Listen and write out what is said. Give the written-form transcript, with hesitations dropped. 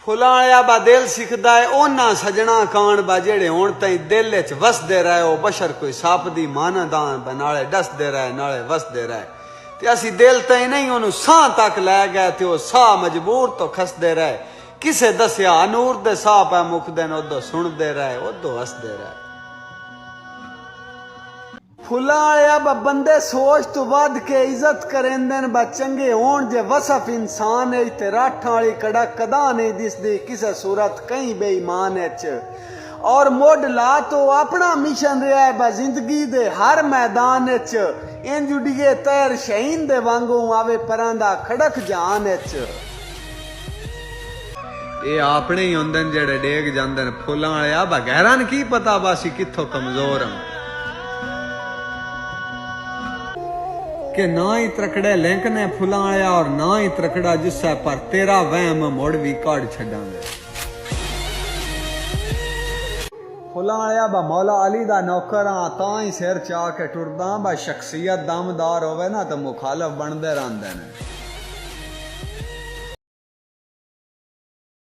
फुलां आया बा दिल सिखदा है ओना सजना कान बा जेड़े हुण ताईं दिल च वसदे रहे ओ बशर कोई सप दी मानदान बा नाले डसदे रहे नाले वसदे रहे ते असी दिल ताईं नहीं ओनू साह तक लै गए ते ओ साह मजबूर तो खसदे रहे किसे दस्या अनूर दे साह पै मुकदे न ओदो सुनदे रहे ओदो हसदे रहे। फुलां आया बा बंदे सोच तो वध के इज्जत करेंदे न बा चंगे होण जे वसफ इंसान है ते राठां वाली कड़क कदा नहीं दिसदी किसे सूरत कहीं बेईमान च और मोड ला तो अपना मिशन रहा है बा जिंदगी दे हर मैदान च इंज उड़िए तैर शहीन दे वांगू आवे परांदा खड़क जान च। ये अपने ही होंदे न जेड़े डेग जांदे न फुलां आया बा गैरां की पता बासी कित्थों कमजोर हम कि ना ही त्रकड़े लिंक ने फुलां आया और ना ही त्रकड़ा जिस्सा पर तेरा वहम मुड़ भी काढ़ छड़ांगे। फुलां आया बा मौला अली दा नौकर हां तां ही सिर चा के टुरदा बा शख्सियत दमदार होवे ना तो मुखालफ बनदे रहंदे ने।